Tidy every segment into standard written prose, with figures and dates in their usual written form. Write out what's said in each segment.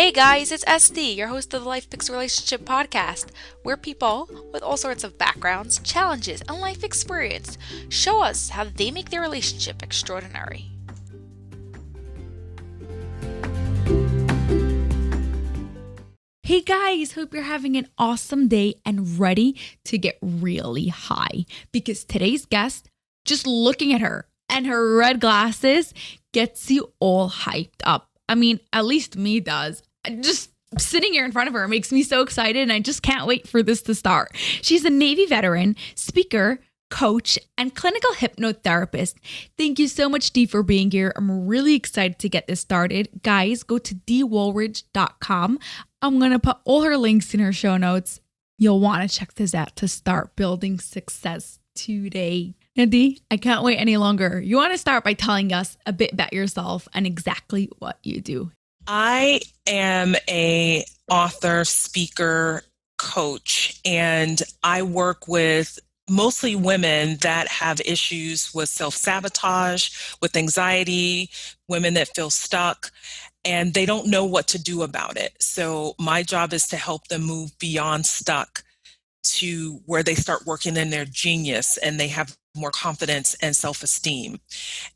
Hey guys, it's SD, your host of the Life Picks Relationship podcast, where people with all sorts of backgrounds, challenges, and life experience show us how they make their relationship extraordinary. Hey guys, hope you're having an awesome day and ready to get really high because today's guest, just looking at her and her red glasses gets you all hyped up. I mean, at least me does. Just sitting here in front of her makes me so excited and I just can't wait for this to start. She's a Navy veteran, speaker, coach, and clinical hypnotherapist. Thank you so much, Dee, for being here. I'm really excited to get this started. Guys, go to deewoolridge.com. I'm going to put all her links in her show notes. You'll want to check this out to start building success today. Now, Dee, I can't wait any longer. You want to start by telling us a bit about yourself and exactly what you do. I am a author, speaker, coach, and I work with mostly women that have issues with self-sabotage, with anxiety, women that feel stuck, and they don't know what to do about it. So my job is to help them move beyond stuck to where they start working in their genius and they have more confidence and self-esteem.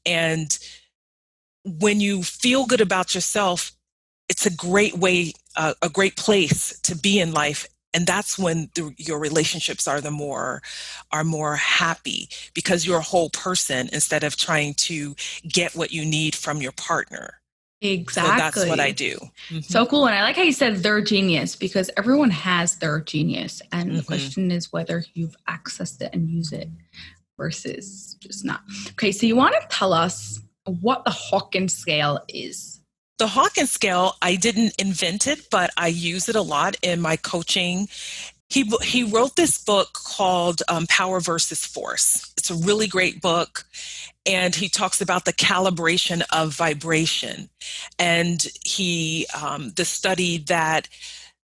And when you feel good about yourself, it's a great way, a great place to be in life. And that's when your relationships are more happy because you're a whole person instead of trying to get what you need from your partner. Exactly. So that's what I do. Mm-hmm. So cool. And I like how you said their genius because everyone has their genius. And the question is whether you've accessed it and use it versus just not. Okay. So you want to tell us what the Hawkins Scale is? The Hawkins Scale, I didn't invent it, but I use it a lot in my coaching. He wrote this book called Power versus Force. It's a really great book. And he talks about the calibration of vibration. And the study that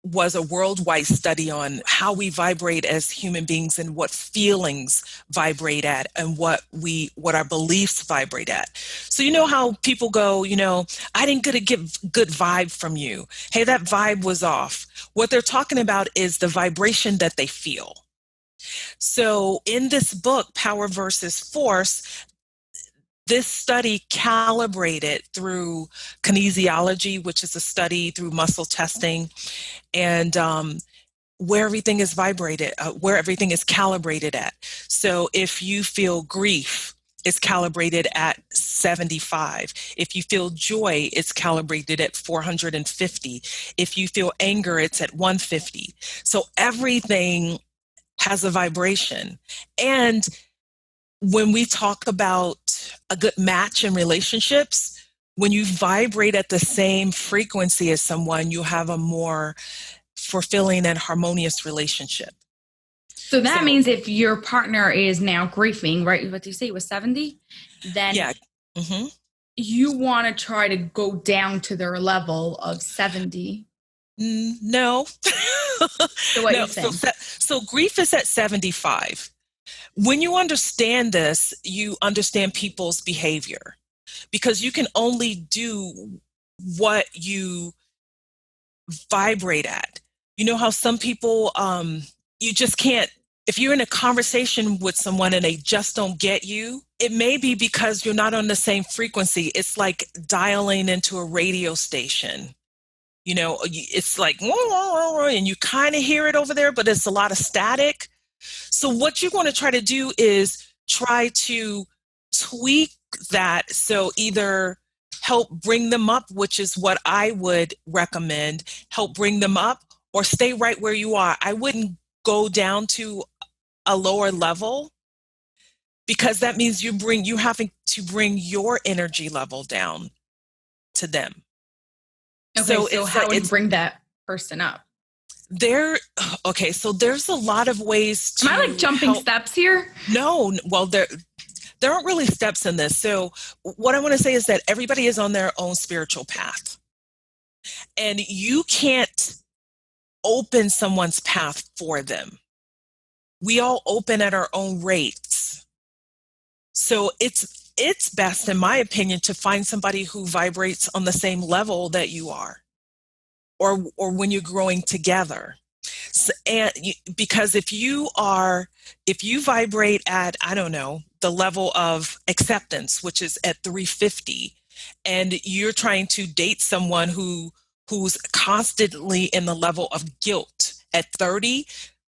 was a worldwide study on how we vibrate as human beings and what feelings vibrate at and what our beliefs vibrate at. So you know how people go, I didn't get a good vibe from you. Hey, that vibe was off. What they're talking about is the vibration that they feel. So in this book, Power versus Force, this study calibrated through kinesiology, which is a study through muscle testing, and where everything is vibrated, where everything is calibrated at. So if you feel grief, it's calibrated at 75. If you feel joy, it's calibrated at 450. If you feel anger, it's at 150. So everything has a vibration. And when we talk about a good match in relationships, when you vibrate at the same frequency as someone, you have a more fulfilling and harmonious relationship. So that means if your partner is now grieving, right? What do you say it was 70? Then yeah. Mm-hmm. You want to try to go down to their level of 70. No. So what are you saying? So grief is at 75. When you understand this, you understand people's behavior because you can only do what you vibrate at. You know how some people, you just can't, if you're in a conversation with someone and they just don't get you, it may be because you're not on the same frequency. It's like dialing into a radio station. It's like, and you kind of hear it over there, but it's a lot of static. So what you want to try to do is try to tweak that. So either help bring them up, which is what I would recommend, help bring them up or stay right where you are. I wouldn't go down to a lower level because that means you're having to bring your energy level down to them. Okay, so how would you bring that person up? So there's a lot of ways to. Am I like jumping steps here? No, well, there aren't really steps in this. So what I want to say is that everybody is on their own spiritual path. And you can't open someone's path for them. We all open at our own rates. So it's best, in my opinion, to find somebody who vibrates on the same level that you are. or when you're growing together. So, because if you vibrate at, I don't know, the level of acceptance, which is at 350, and you're trying to date someone who's constantly in the level of guilt at 30,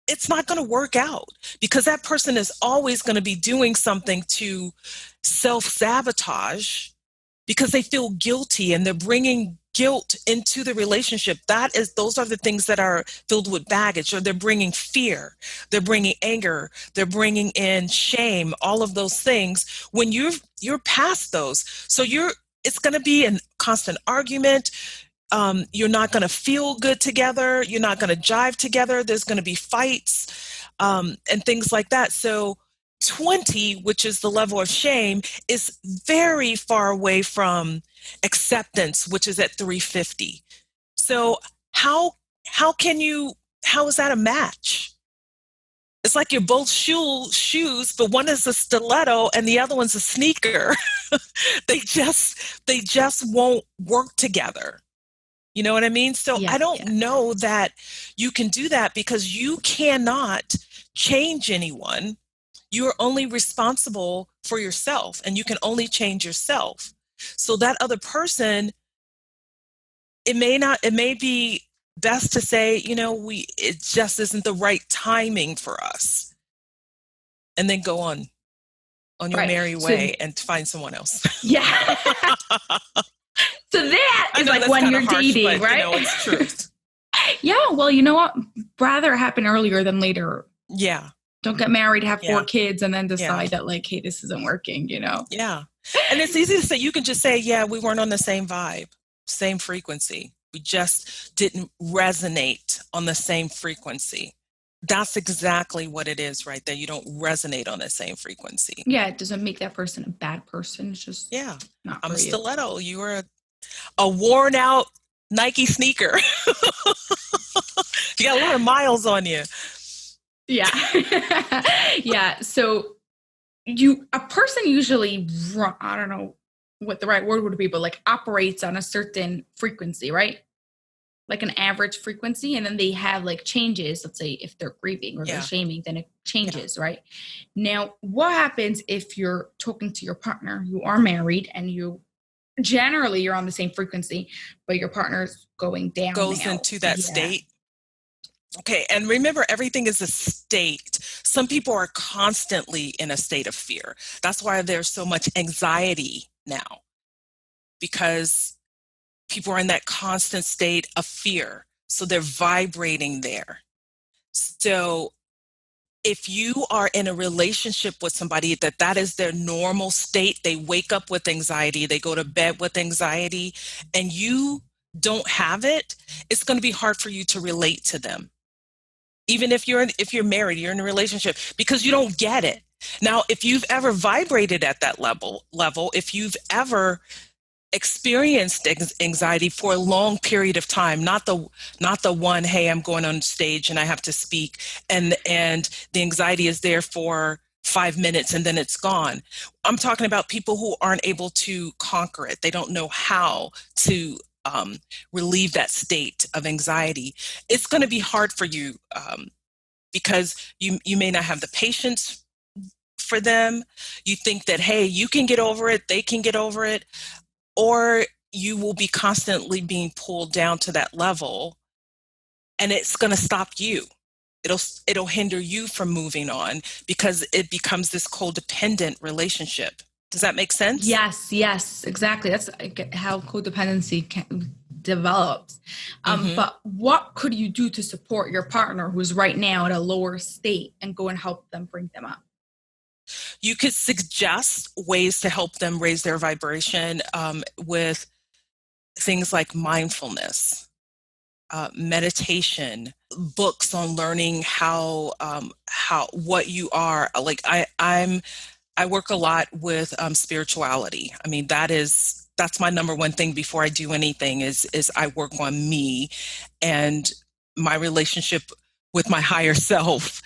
it's not going to work out, because that person is always going to be doing something to self-sabotage because they feel guilty, and they're bringing guilt into the relationship. Those are the things that are filled with baggage, or they're bringing fear, they're bringing anger, they're bringing in shame, all of those things. When you're past those, so it's going to be a constant argument. You're not going to feel good together. You're not going to jive together. There's going to be fights, and things like that. So 20, which is the level of shame, is very far away from acceptance, which is at 350. So how is that a match? It's like you're both shoes, but one is a stiletto and the other one's a sneaker. They just won't work together. You know what I mean? So I don't know that you can do that, because you cannot change anyone. You are only responsible for yourself, and you can only change yourself. So that other person, it may be best to say, it just isn't the right timing for us. And then go on your merry way and find someone else. Yeah. So that is like when you're dating, but, right? It's truth. Yeah. Well, you know what? Rather happen earlier than later. Yeah. Don't get married, have 4 kids, and then decide that, like, hey, this isn't working, Yeah. And it's easy to say. You can just say, yeah, we weren't on the same vibe, same frequency. We just didn't resonate on the same frequency. That's exactly what it is right there. You don't resonate on the same frequency. Yeah, it doesn't make that person a bad person. It's just not I'm for a you. stiletto. You were a worn out Nike sneaker. You got a lot of miles on you. Yeah. Yeah. So a person usually, I don't know what the right word would be, but like operates on a certain frequency, right? Like an average frequency. And then they have like changes. Let's say if they're grieving or they're shaming, then it changes, right? Now, what happens if you're talking to your partner, you are married, and you're on the same frequency, but your partner's going down. Goes into that state. Okay, and remember, everything is a state. Some people are constantly in a state of fear. That's why there's so much anxiety now, because people are in that constant state of fear. So they're vibrating there. So if you are in a relationship with somebody that is their normal state, they wake up with anxiety, they go to bed with anxiety, and you don't have it, it's going to be hard for you to relate to them. Even if you're married, you're in a relationship, because you don't get it. Now, if you've ever vibrated at that level, if you've ever experienced anxiety for a long period of time, not the one, hey, I'm going on stage and I have to speak, and the anxiety is there for 5 minutes and then it's gone. I'm talking about people who aren't able to conquer it. They don't know how to relieve that state of anxiety. It's going to be hard for you, because you may not have the patience for them. You think that, hey, you can get over it, they can get over it, or you will be constantly being pulled down to that level, and it's going to stop you. It'll hinder you from moving on, because it becomes this codependent relationship. Does that make sense? Yes, exactly. That's how codependency develops. But what could you do to support your partner who's right now at a lower state and go and help them bring them up? You could suggest ways to help them raise their vibration with things like mindfulness, meditation, books on learning how what you are. Like I work a lot with spirituality. I mean, that's my number one thing before I do anything is I work on me and my relationship with my higher self,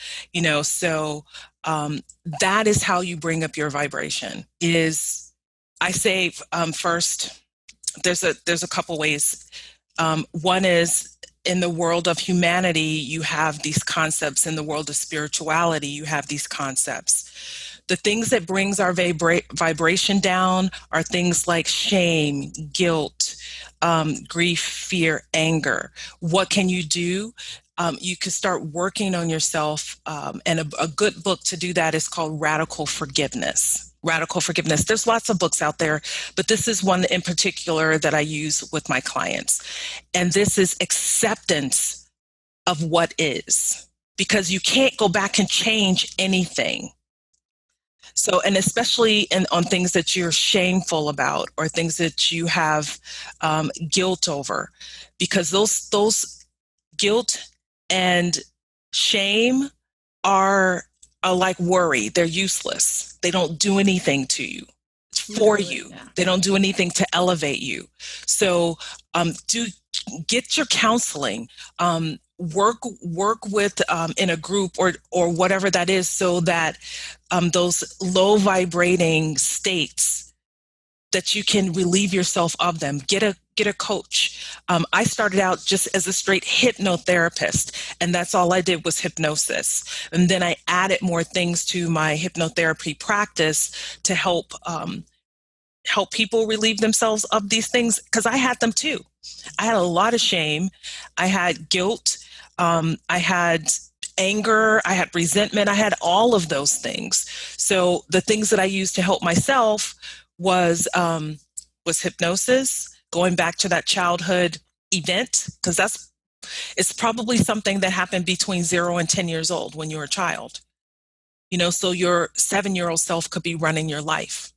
so that is how you bring up your vibration. I say first, there's a couple ways. One is, in the world of humanity, you have these concepts. In the world of spirituality, you have these concepts. The things that brings our vibration down are things like shame, guilt, grief, fear, anger. What can you do? You can start working on yourself. And a good book to do that is called Radical Forgiveness. Radical Forgiveness. There's lots of books out there, but this is one in particular that I use with my clients. And this is acceptance of what is, because you can't go back and change anything. So, and especially on things that you're shameful about or things that you have guilt over, because those guilt and shame are like worry. They're useless. They don't do anything to you. It's for you. Yeah. They don't do anything to elevate you. So get your counseling. Work with in a group or whatever that is, so that those low vibrating states, that you can relieve yourself of them. Get a coach. I started out just as a straight hypnotherapist, and that's all I did was hypnosis. And then I added more things to my hypnotherapy practice to help people relieve themselves of these things, because I had them too. I had a lot of shame. I had guilt. I had anger. I had resentment. I had all of those things. So the things that I used to help myself was hypnosis, going back to that childhood event, because it's probably something that happened between 0 and 10 years old when you were a child. So your 7-year-old self could be running your life.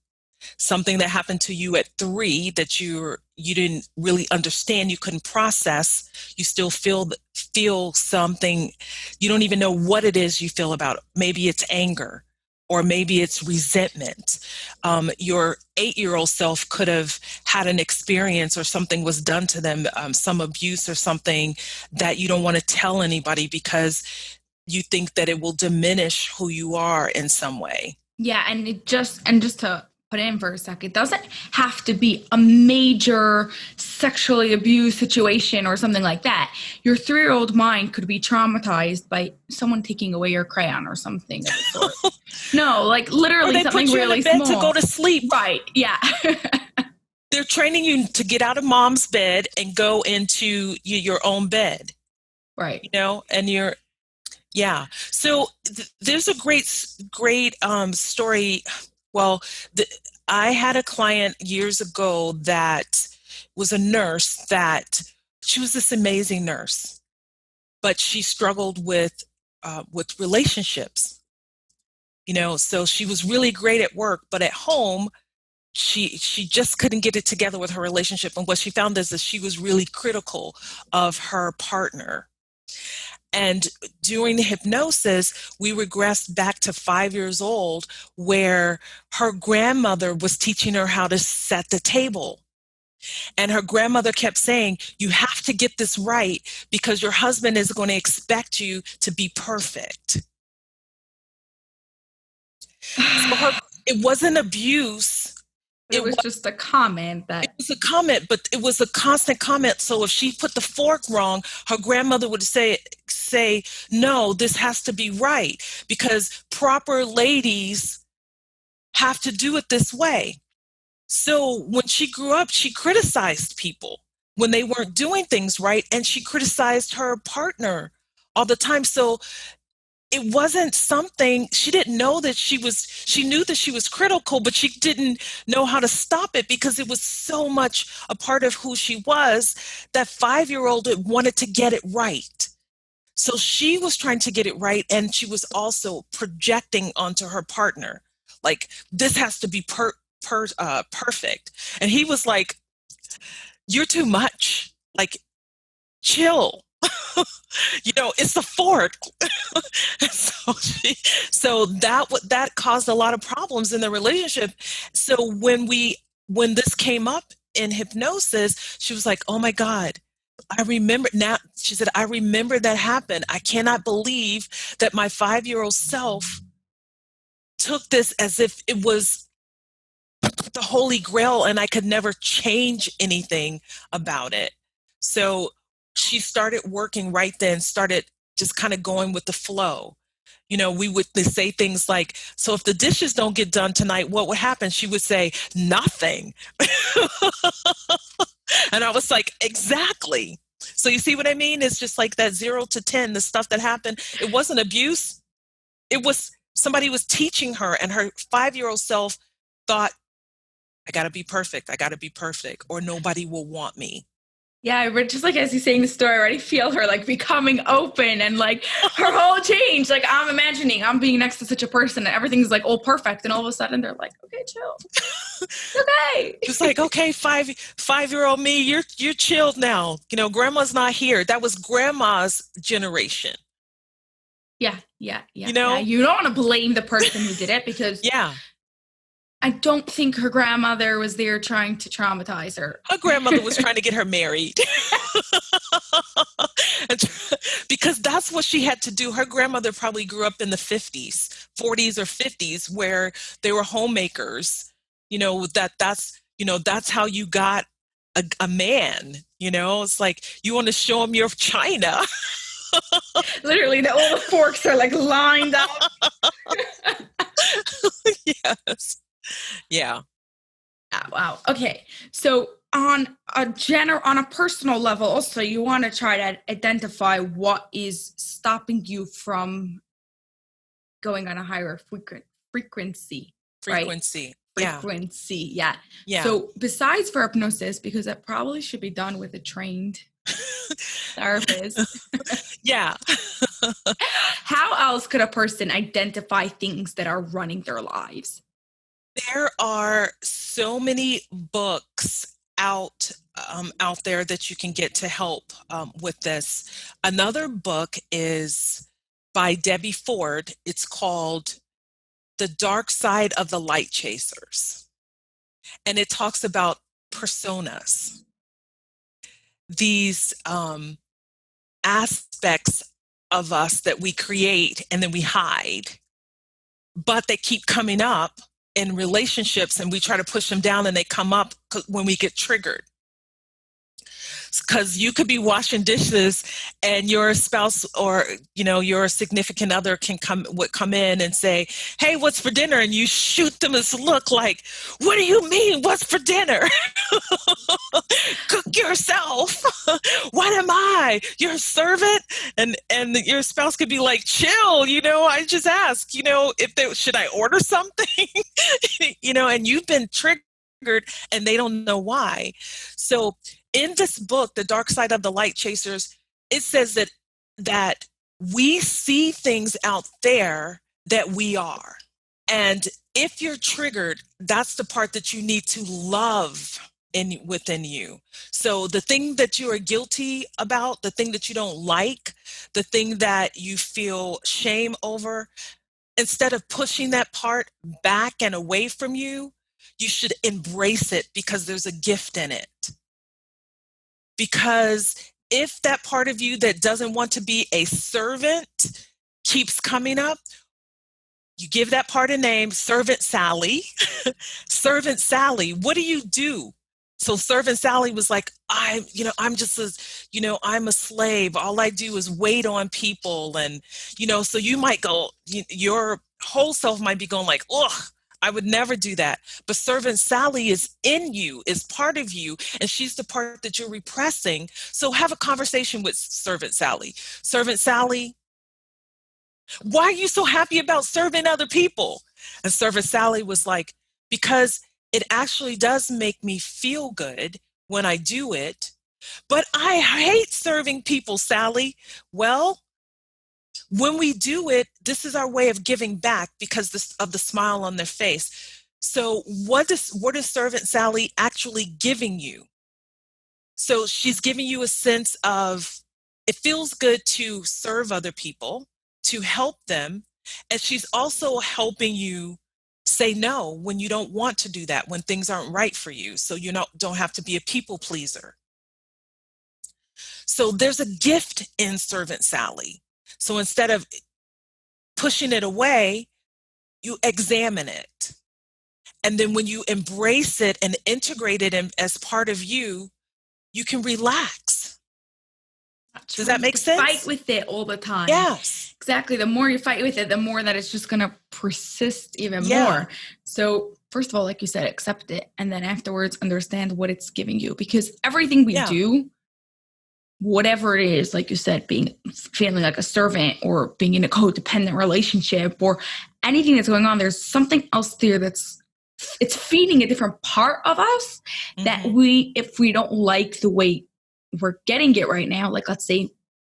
Something that happened to you at 3 that you didn't really understand, you couldn't process. You still feel something. You don't even know what it is you feel about it. Maybe it's anger, or maybe it's resentment. Your 8-year-old self could have had an experience, or something was done to them, some abuse or something that you don't want to tell anybody because you think that it will diminish who you are in some way. Yeah, and just to put in for a sec, it doesn't have to be a major sexually abused situation or something like that. Your 3-year-old mind could be traumatized by someone taking away your crayon or something of the sort. No, like literally or they something put you really in the bed small to go to sleep. Right, yeah. They're training you to get out of mom's bed and go into your own bed. Right. And yeah. So there's a great story. Well, I had a client years ago that was a nurse, that she was this amazing nurse, but she struggled with relationships. So she was really great at work, but at home, she just couldn't get it together with her relationship. And what she found is that she was really critical of her partner. And during the hypnosis, we regressed back to 5 years old, where her grandmother was teaching her how to set the table. And her grandmother kept saying, you have to get this right, because your husband is going to expect you to be perfect. So it wasn't abuse. It was just a comment that... It was a comment, but it was a constant comment. So if she put the fork wrong, her grandmother would say, no, this has to be right, because proper ladies have to do it this way. So when she grew up, she criticized people when they weren't doing things right, and she criticized her partner all the time. So it wasn't something, she didn't know that she knew that she was critical, but she didn't know how to stop it, because it was so much a part of who she was. That 5-year-old wanted to get it right. So she was trying to get it right, and she was also projecting onto her partner, like, this has to be perfect. And he was like, you're too much, like, chill. It's the fork. so that caused a lot of problems in the relationship. So when this came up in hypnosis, she was like, oh my God, I remember now. She said, I remember that happened. I cannot believe that my 5-year-old self took this as if it was the Holy Grail and I could never change anything about it. So she started working right then, started just kind of going with the flow. We would say things like, so if the dishes don't get done tonight, what would happen? She would say, nothing. And I was like, exactly. So you see what I mean? It's just like that 0 to 10, the stuff that happened. It wasn't abuse. It was somebody was teaching her, and her 5-year-old self thought, I got to be perfect. I got to be perfect, or nobody will want me. Yeah, but just like as you're saying the story, I already feel her like becoming open and like her whole change. Like I'm imagining I'm being next to such a person and everything's like all perfect. And all of a sudden they're like, okay, chill. Okay. Just like, okay, 5-year-old me, you're chilled now. Grandma's not here. That was grandma's generation. Yeah. You You don't want to blame the person who did it because yeah. I don't think her grandmother was there trying to traumatize her. Her grandmother was trying to get her married. Because that's what she had to do. Her grandmother probably grew up in the 40s or 50s where they were homemakers. That's how you got a man. It's like, you want to show him your china. Literally, all the forks are like lined up. Yes. Yeah. Oh, wow. Okay. So on a personal level, also, you want to try to identify what is stopping you from going on a higher frequency. Right? Frequency. Yeah. So besides for hypnosis, because that probably should be done with a trained therapist. Yeah. How else could a person identify things that are running their lives? There are so many books out there that you can get to help with this. Another book is by Debbie Ford. It's called The Dark Side of the Light Chasers. And it talks about personas. These aspects of us that we create and then we hide, but they keep coming up in relationships, and we try to push them down, and they come up when we get triggered. Because you could be washing dishes and your spouse or your significant other would come in and say, hey, what's for dinner? And you shoot them this look like, what do you mean, what's for dinner? Cook yourself. What am I, your servant? And your spouse could be like, chill, I just asked, should I order something? And you've been triggered and they don't know why. So in this book, The Dark Side of the Light Chasers, it says that we see things out there that we are. And if you're triggered, that's the part that you need to love within you. So the thing that you are guilty about, the thing that you don't like, the thing that you feel shame over, instead of pushing that part back and away from you, you should embrace it because there's a gift in it. Because if that part of you that doesn't want to be a servant keeps coming up, you give that part a name, Servant Sally. Servant Sally, what do you do? So Servant Sally was like, I'm a slave. All I do is wait on people. And, so you might go, your whole self might be going like, ugh, I would never do that. But Servant Sally is in you, is part of you, and she's the part that you're repressing. So have a conversation with Servant Sally. Servant Sally, why are you so happy about serving other people? And Servant Sally was like, because it actually does make me feel good when I do it, but I hate serving people, Sally. Well, when we do it, this is our way of giving back because of the smile on their face. So what is Servant Sally actually giving you? So she's giving you a sense of, it feels good to serve other people, to help them. And she's also helping you say no when you don't want to do that, when things aren't right for you. So you don't have to be a people pleaser. So there's a gift in Servant Sally. So instead of pushing it away, you examine it. And then when you embrace it and integrate it as part of you, you can relax. Does that make sense? Fight with it all the time. Yes. Exactly. The more you fight with it, the more that it's just going to persist even Yeah. more. So first of all, like you said, accept it. And then afterwards, understand what it's giving you. Because everything we do, whatever it is, like you said, feeling like a servant or being in a codependent relationship or anything that's going on, there's something else there it's feeding a different part of us that if we don't like the way we're getting it right now, like let's say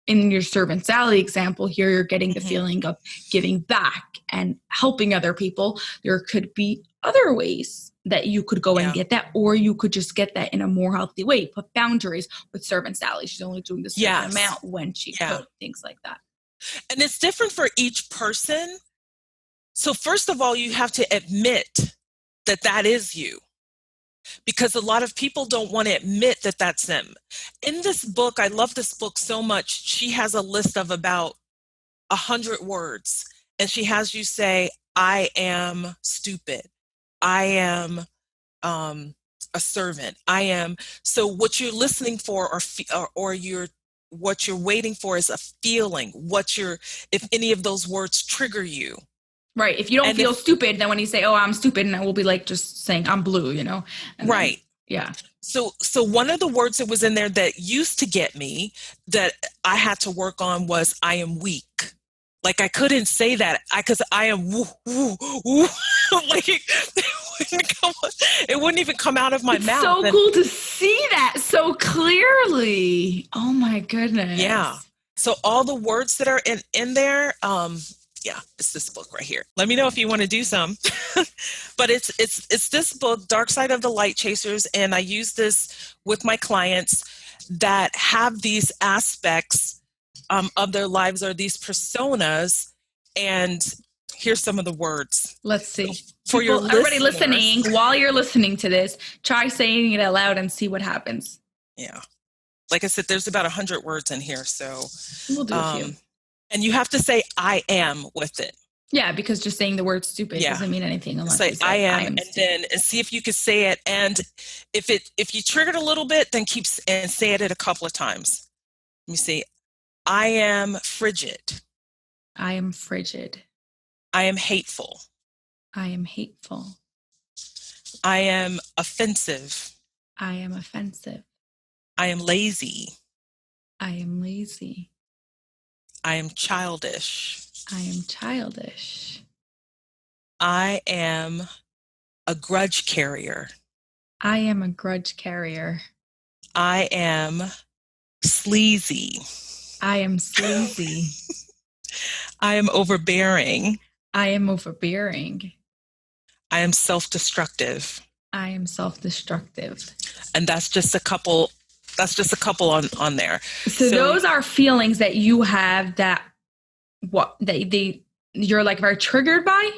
in your servant Sally example here, you're getting the feeling of giving back and helping other people. There could be other ways that you could go and get that, or you could just get that in a more healthy way. Put boundaries with servant Sally. She's only doing this certain amount when she could, things like that. And it's different for each person. So first of all, you have to admit that that is you, because a lot of people don't want to admit that that's them. In this book, I love this book so much. She has a list of about 100 words, and she has you say, I am stupid. I am a servant. I am. So what you're listening for or what you're waiting for is a feeling. If any of those words trigger you. Right. If you don't feel stupid, then when you say, oh, I'm stupid, and I will be like just saying I'm blue, you know? And right. Then, So one of the words that was in there that used to get me that I had to work on was I am weak. Like I couldn't say that because I am woo, woo, woo. Like it wouldn't even come out of my mouth. So cool to see that so clearly. Oh my goodness. Yeah. So all the words that are in there, it's this book right here. Let me know if you want to do some. But it's this book, Dark Side of the Light Chasers, and I use this with my clients that have these aspects of their lives or these personas. And here's some of the words. Let's see. For everybody listening, while you're listening to this, try saying it out loud and see what happens. Yeah. Like I said, there's about 100 words in here. So we'll do a few. And you have to say I am with it. Yeah, because just saying the word stupid doesn't mean anything unless say you say I am and stupid. then and see if you could say it. And if you triggered a little bit, then keep and say it a couple of times. Let me see. I am frigid. I am frigid. I am hateful. I am hateful. I am offensive. I am offensive. I am lazy. I am lazy. I am childish. I am childish. I am a grudge carrier. I am a grudge carrier. I am sleazy. I am sleazy. I am overbearing. I am overbearing. I am self-destructive. I am self-destructive. And that's just a couple on there. So those are feelings that you have that you're like very triggered by?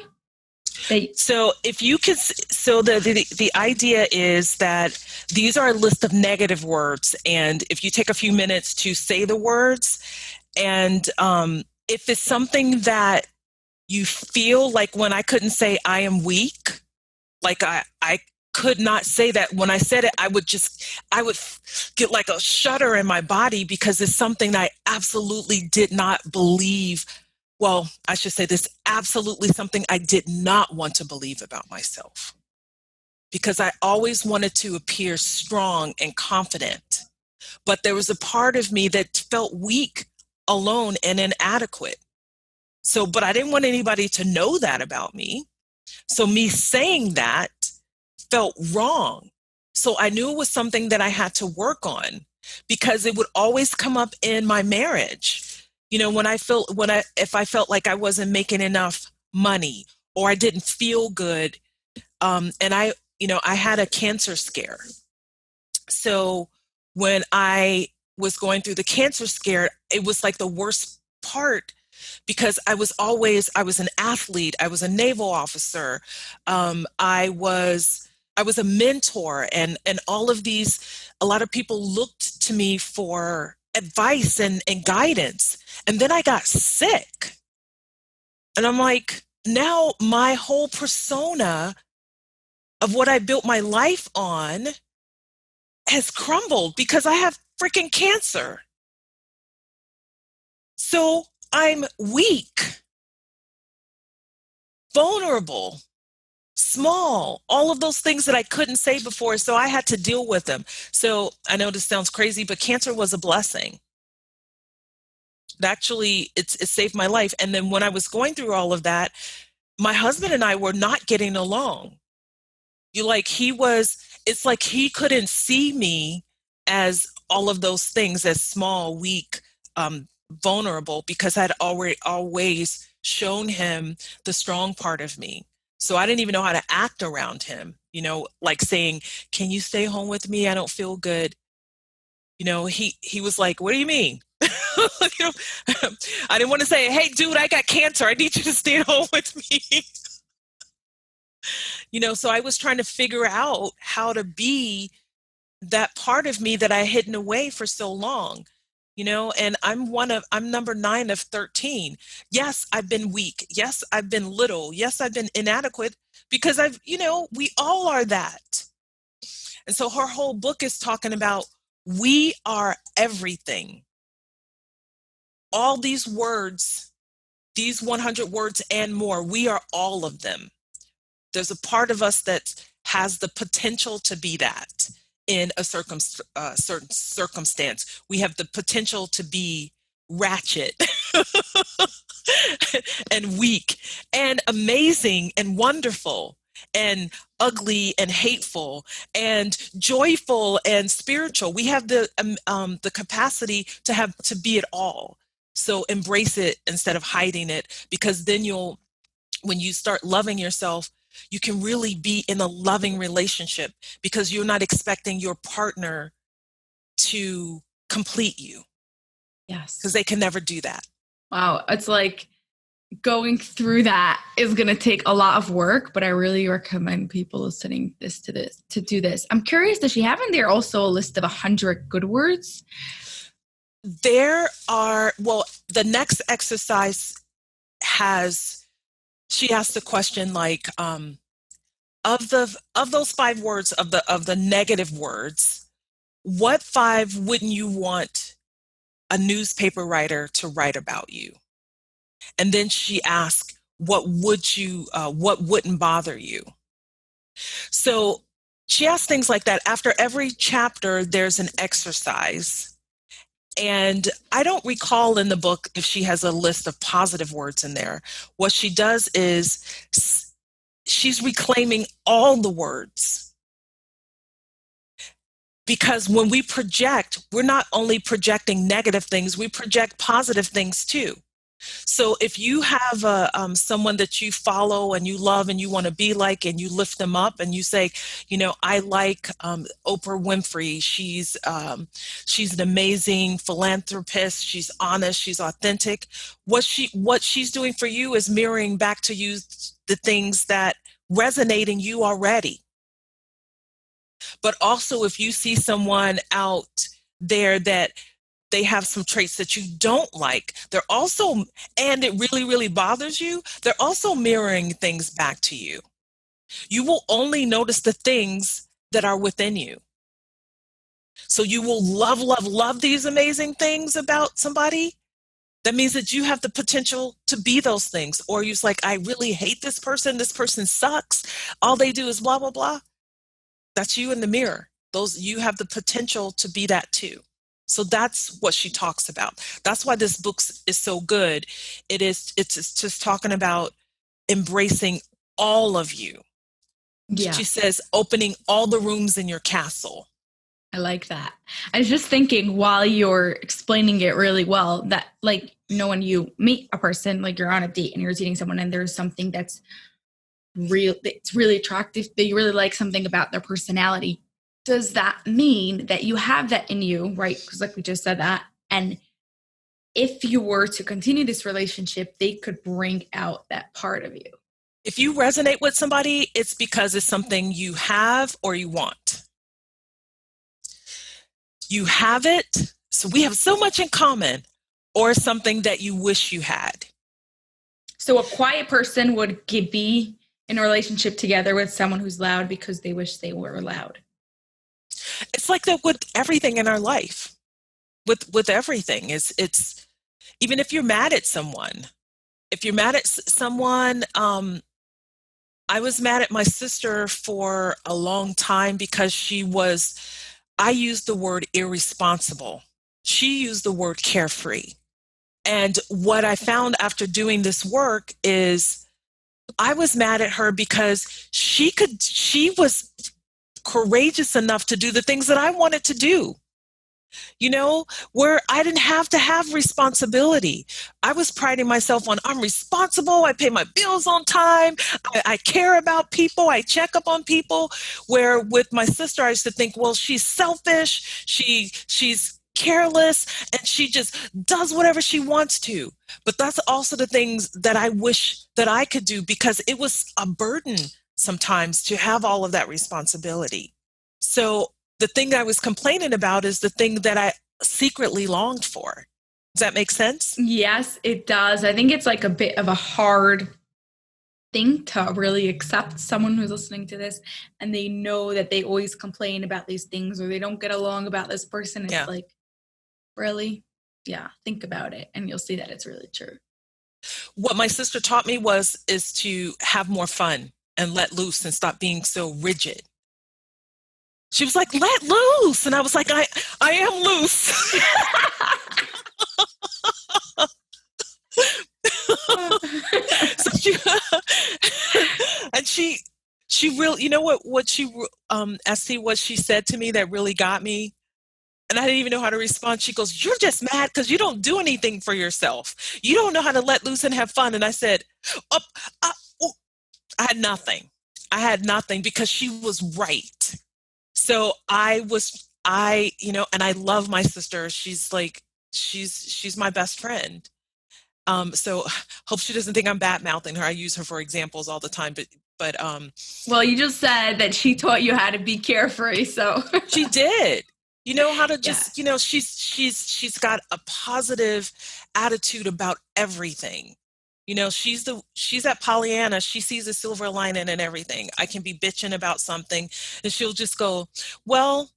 So if you could, so the idea is that these are a list of negative words, and if you take a few minutes to say the words, and if it's something that you feel like, when I couldn't say I am weak, like I could not say that. When I said it, I would get like a shudder in my body, because it's something that I absolutely did not believe. Well, I should say this, absolutely something I did not want to believe about myself, because I always wanted to appear strong and confident. But there was a part of me that felt weak, alone, and inadequate. But I didn't want anybody to know that about me. So me saying that felt wrong. So I knew it was something that I had to work on, because it would always come up in my marriage. You know, if I felt like I wasn't making enough money, or I didn't feel good, and I had a cancer scare. So when I was going through the cancer scare, it was like the worst part, because I was an athlete. I was a naval officer. I was a mentor, and all of these, a lot of people looked to me for advice and guidance. And then I got sick. And I'm like, now my whole persona of what I built my life on has crumbled, because I have freaking cancer. So I'm weak, vulnerable, small, all of those things that I couldn't say before. So I had to deal with them. So I know this sounds crazy, but cancer was a blessing. Actually, it saved my life. And then when I was going through all of that, my husband and I were not getting along. It's like he couldn't see me as all of those things, as small, weak, vulnerable, because I'd always shown him the strong part of me. So I didn't even know how to act around him, like saying, can you stay home with me? I don't feel good. He was like, what do you mean? I didn't want to say, hey, dude, I got cancer. I need you to stay at home with me. So I was trying to figure out how to be that part of me that I hidden away for so long, and I'm number 9 of 13. Yes, I've been weak. Yes, I've been little. Yes, I've been inadequate, because we all are that. And so her whole book is talking about, we are everything. All these words, these 100 words and more, we are all of them. There's a part of us that has the potential to be that in a certain circumstance. We have the potential to be ratchet and weak and amazing and wonderful and ugly and hateful and joyful and spiritual. We have the capacity to be it all. So embrace it instead of hiding it, because then when you start loving yourself, you can really be in a loving relationship, because you're not expecting your partner to complete you. Yes. Because they can never do that. Wow. It's like going through that is going to take a lot of work, but I really recommend people listening to do this. I'm curious, does she have in there also a list of 100 good words? The next exercise she asked the question, like, of those 5 words, of the negative words, what 5 wouldn't you want a newspaper writer to write about you? And then she asked, what wouldn't bother you? So she asked things like that. After every chapter, there's an exercise. And I don't recall in the book if she has a list of positive words in there. What she does is she's reclaiming all the words. Because when we project, we're not only projecting negative things, we project positive things too. So if you have someone that you follow and you love and you want to be like, and you lift them up and you say, I like Oprah Winfrey. She's an amazing philanthropist. She's honest. She's authentic. What she's doing for you is mirroring back to you the things that resonate in you already. But also, if you see someone out there that they have some traits that you don't like, and it really, really bothers you, they're also mirroring things back to you. You will only notice the things that are within you. So you will love, love, love these amazing things about somebody. That means that you have the potential to be those things. Or you're like, I really hate this person sucks. All they do is blah, blah, blah. That's you in the mirror. You have the potential to be that too. So that's what she talks about. That's why this book is so good. It's just talking about embracing all of you. Yeah. She says, opening all the rooms in your castle. I like that. I was just thinking while you're explaining it really well that, like, when you meet a person, like you're on a date and you're dating someone and there's something that's it's really attractive, that you really like something about their personality. Does that mean that you have that in you, right? Because like we just said that. And if you were to continue this relationship, they could bring out that part of you. If you resonate with somebody, it's because it's something you have or you want. You have it, so we have so much in common, or something that you wish you had. So a quiet person would be in a relationship together with someone who's loud because they wish they were loud. It's like that with everything in our life. With everything, it's Even if you're mad at someone, if you're mad at someone, I was mad at my sister for a long time because I used the word irresponsible. She used the word carefree. And what I found after doing this work is I was mad at her because she was courageous enough to do the things that I wanted to do. Where I didn't have to have responsibility. I was priding myself on I'm responsible. I pay my bills on time. I care about people. I check up on people. Where with my sister, I used to think, well, she's selfish. She's careless, and she just does whatever she wants to. But that's also the things that I wish that I could do, because it was a burden sometimes to have all of that responsibility. So the thing I was complaining about is the thing that I secretly longed for. Does that make sense? Yes, it does. I think it's like a bit of a hard thing to really accept, someone who's listening to this and they know that they always complain about these things, or they don't get along about this person. It's like, really? Yeah, think about it and you'll see that it's really true. What my sister taught me is to have more fun and let loose and stop being so rigid. She was like, let loose. And I was like, I am loose. She really, what she, Esty, what she said to me that really got me. And I didn't even know how to respond. She goes, you're just mad because you don't do anything for yourself. You don't know how to let loose and have fun. And I said, I had nothing. I had nothing, because she was right. So and I love my sister. She's like, she's my best friend. So hope she doesn't think I'm bad mouthing her. I use her for examples all the time, but well, you just said that she taught you how to be carefree, so she did. You know how to just, she's got a positive attitude about everything. She's at Pollyanna. She sees a silver lining in everything. I can be bitching about something and she'll just go, well,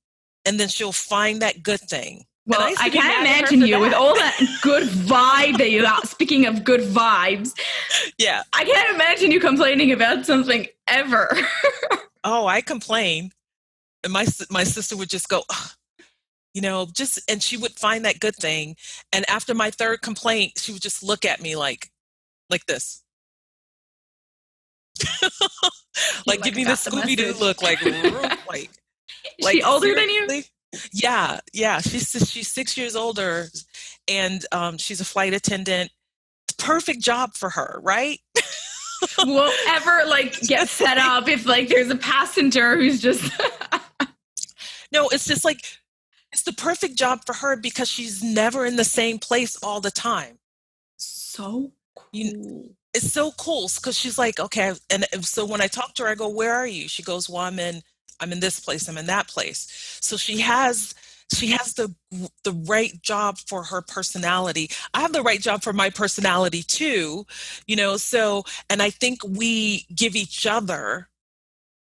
and then she'll find that good thing. Well, I can't imagine you with all that good vibe that you got. Speaking of good vibes. Yeah. I can't imagine you complaining about something ever. Oh, I complain. And my sister would just go, and she would find that good thing. And after my third complaint, she would just look at me like this. like give me the Scooby-Doo look, like she older than you? Yeah. She's 6 years older, and she's a flight attendant. Perfect job for her, right? Won't ever get set up if there's a passenger who's just No, it's just it's the perfect job for her because she's never in the same place all the time. So cool. It's so cool because she's like, okay. And so when I talk to her, I go, where are you? She goes, well, I'm in this place. I'm in that place. So she has the right job for her personality. I have the right job for my personality too, so, and I think we give each other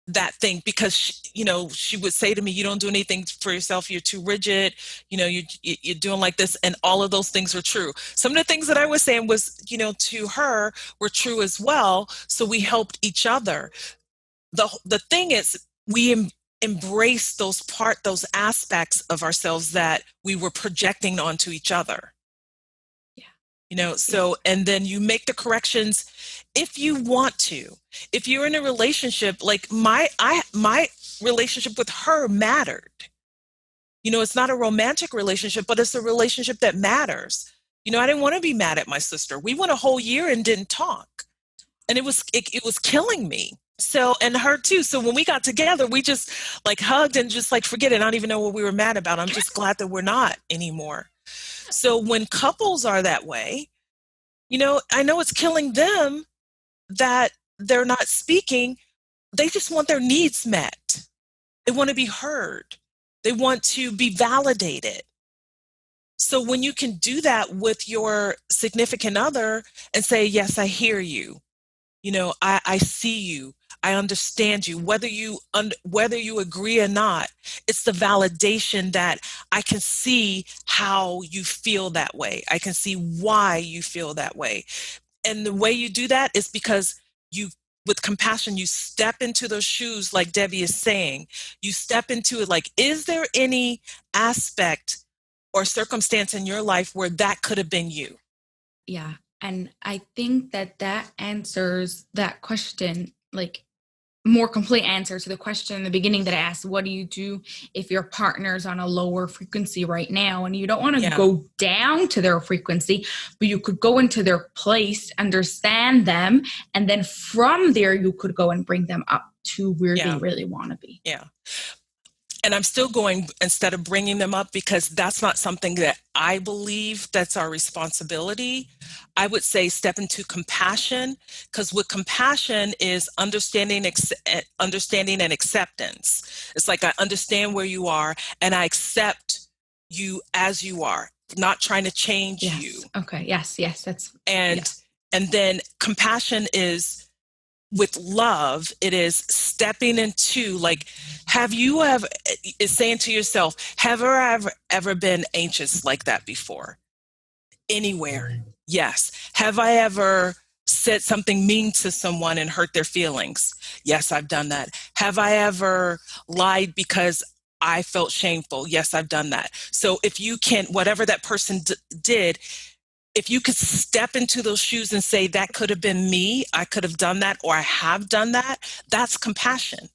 that thing because, she would say to me, you don't do anything for yourself. You're too rigid. You're doing like this. And all of those things are true. Some of the things that I was saying was, to her were true as well. So we helped each other. The thing is, we embrace those aspects of ourselves that we were projecting onto each other. So, and then you make the corrections if you want to. If you're in a relationship, like my relationship with her mattered. It's not a romantic relationship, but it's a relationship that matters. I didn't want to be mad at my sister. We went a whole year and didn't talk. And it was killing me. So, and her too. So when we got together, we just hugged and just forget it. I don't even know what we were mad about. I'm just glad that we're not anymore. So when couples are that way, I know it's killing them that they're not speaking. They just want their needs met. They want to be heard. They want to be validated. So when you can do that with your significant other and say, yes, I hear you. I see you. I understand you. Whether you agree or not, it's the validation that I can see how you feel that way. I can see why you feel that way. And the way you do that is because you, with compassion, you step into those shoes, like Debbie is saying. You step into it like, is there any aspect or circumstance in your life where that could have been you? Yeah. And I think that answers that question, like more complete answer to the question in the beginning that I asked, what do you do if your partner's on a lower frequency right now? And you don't want to Yeah. go down to their frequency, but you could go into their place, understand them. And then from there, you could go and bring them up to where they really want to be. Yeah. And I'm still going, instead of bringing them up, because that's not something that I believe that's our responsibility. I would say step into compassion, because with compassion is understanding and acceptance. It's like, I understand where you are and I accept you as you are, not trying to change you. Okay. Yes. That's and then compassion is, with love, it is stepping into, like, have you ever, is saying to yourself, have I ever been anxious like that before? Anywhere? Yes. Have I ever said something mean to someone and hurt their feelings? Yes, I've done that. Have I ever lied because I felt shameful? Yes, I've done that. So if you can, whatever that person did, if you could step into those shoes and say, that could have been me, I could have done that, or I have done that, that's compassion.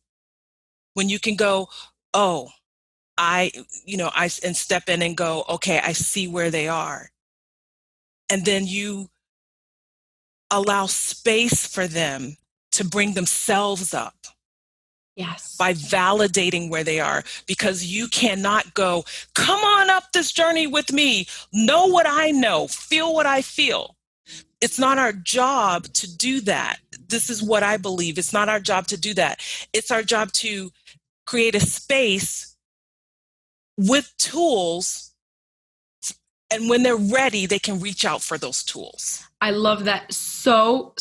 When you can go, oh, and step in and go, okay, I see where they are. And then you allow space for them to bring themselves up. Yes. By validating where they are, because you cannot go, come on up this journey with me, know what I know, feel what I feel. It's not our job to do that. This is what I believe. It's not our job to do that. It's our job to create a space with tools, and when they're ready, they can reach out for those tools. I love that so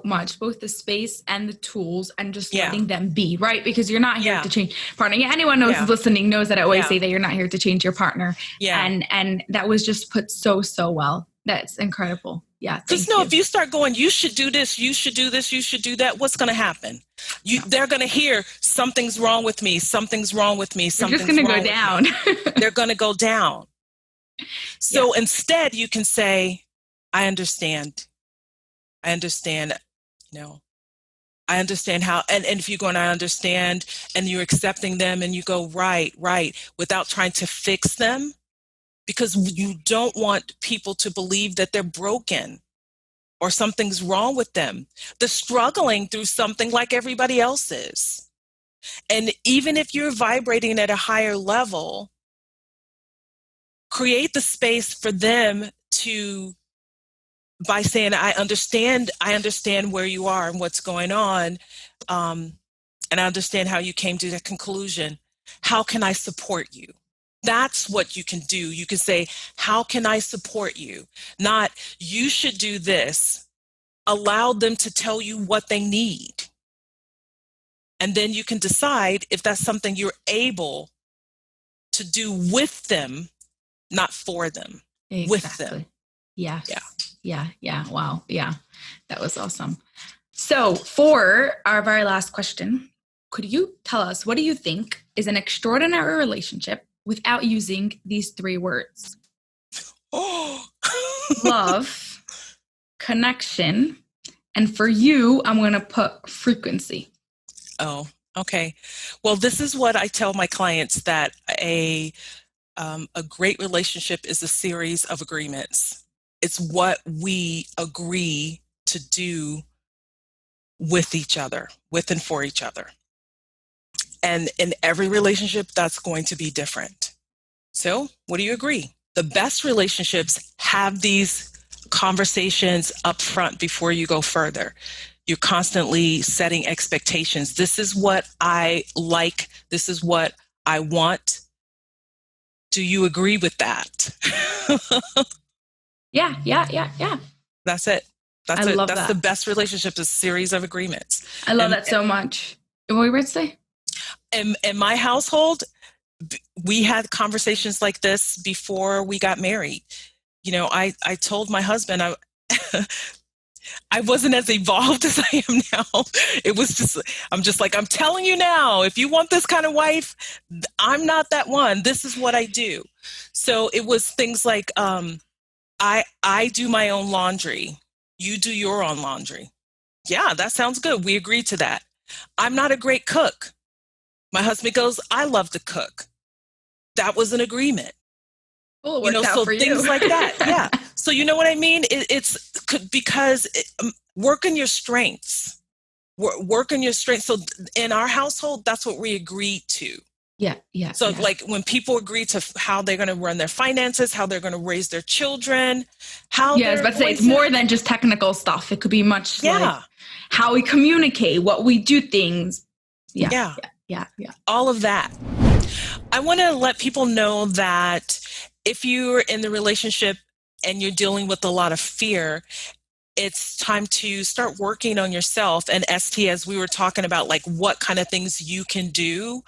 much, both the space and the tools, and just letting them be, right? Because you're not here to change partner. Yeah, anyone knows who's listening knows that I always say that you're not here to change your partner. Yeah. And that was just put so well. That's incredible. Yeah. Because if you start going, you should do this, you should do this, you should do that, what's going to happen? They're going to hear, something's wrong with me, something's wrong with me, something's wrong with me. They're just going to go down. They're going to go down. So instead you can say, I understand, I understand how, and if you're going to understand and you're accepting them and you go, right, without trying to fix them, because you don't want people to believe that they're broken or something's wrong with them. They're struggling through something like everybody else is. And even if you're vibrating at a higher level, create the space for them to, by saying, I understand where you are and what's going on, and I understand how you came to that conclusion. How can I support you? That's what you can do. You can say, how can I support you? Not, you should do this. Allow them to tell you what they need. And then you can decide if that's something you're able to do with them, not for them, with them. Yes. Yeah. Wow. Yeah. That was awesome. So for our very last question, could you tell us, what do you think is an extraordinary relationship without using these 3 words? Oh, love, connection, and for you, I'm going to put frequency. Oh, okay. Well, this is what I tell my clients, that a great relationship is a series of agreements. It's what we agree to do with each other, with and for each other. And in every relationship, that's going to be different. So, what do you agree? The best relationships have these conversations up front before you go further. You're constantly setting expectations. This is what I like. This is what I want. Do you agree with that? Yeah. That's it. I love That's that. the best relationship, is a series of agreements. I love that so much. What were you about to say? In my household, we had conversations like this before we got married. I told my husband I wasn't as evolved as I am now. It was just, I'm just like, I'm telling you now, if you want this kind of wife, I'm not that one. This is what I do. So it was things like, I do my own laundry. You do your own laundry. Yeah, that sounds good. We agreed to that. I'm not a great cook. My husband goes, I love to cook. That was an agreement. Well, it worked out so for you. Things like that. Yeah. So you know what I mean? It's because work on your strengths. Work on your strengths. So in our household, that's what we agreed to. Yeah. So like when people agree to how they're going to run their finances, how they're going to raise their children, I was about to say, it's more than just technical stuff. It could be much like how we communicate, what we do things. Yeah. All of that. I want to let people know that if you're in the relationship and you're dealing with a lot of fear, it's time to start working on yourself. And ST, as we were talking about, like what kind of things you can do,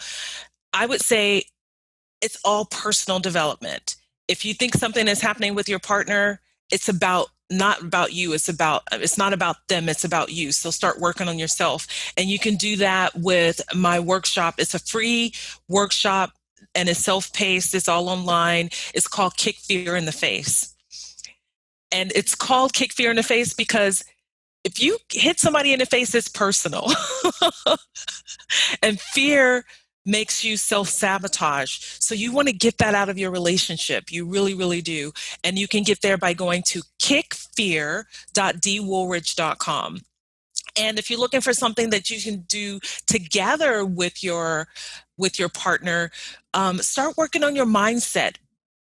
I would say it's all personal development. If you think something is happening with your partner, it's not about you. It's not about them. It's about you. So start working on yourself. And you can do that with my workshop. It's a free workshop and it's self-paced. It's all online. It's called Kick Fear in the Face. And it's called Kick Fear in the Face because if you hit somebody in the face, it's personal. And fear makes you self-sabotage. So you want to get that out of your relationship. You really, really do. And you can get there by going to kickfear.deewoolridge.com. And if you're looking for something that you can do together with your partner, start working on your mindset.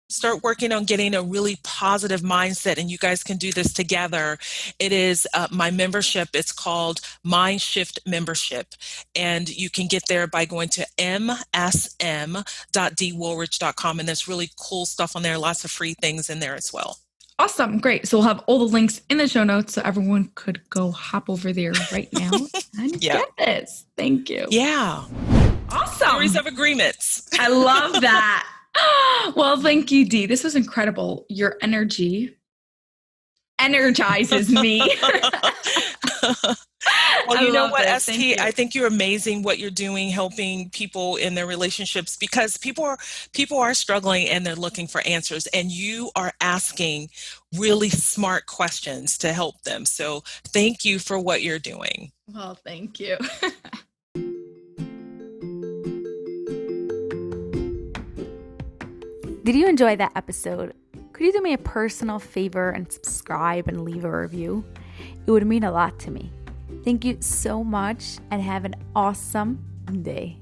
Start working on getting a really positive mindset, and you guys can do this together. It is my membership. It's called Mind Shift Membership, and you can get there by going to msm.deewoolridge.com, and there's really cool stuff on there, lots of free things in there as well. Awesome. Great. So we'll have all the links in the show notes so everyone could go hop over there right now and get this. Thank you. Yeah. Awesome. Series of agreements. I love that. Well, thank you, Dee. This was incredible. Your energy energizes me. Well, you know what, ST, I think you're amazing what you're doing, helping people in their relationships, because people are struggling and they're looking for answers, and you are asking really smart questions to help them. So thank you for what you're doing. Well, thank you. Did you enjoy that episode? Could you do me a personal favor and subscribe and leave a review? It would mean a lot to me. Thank you so much and have an awesome day.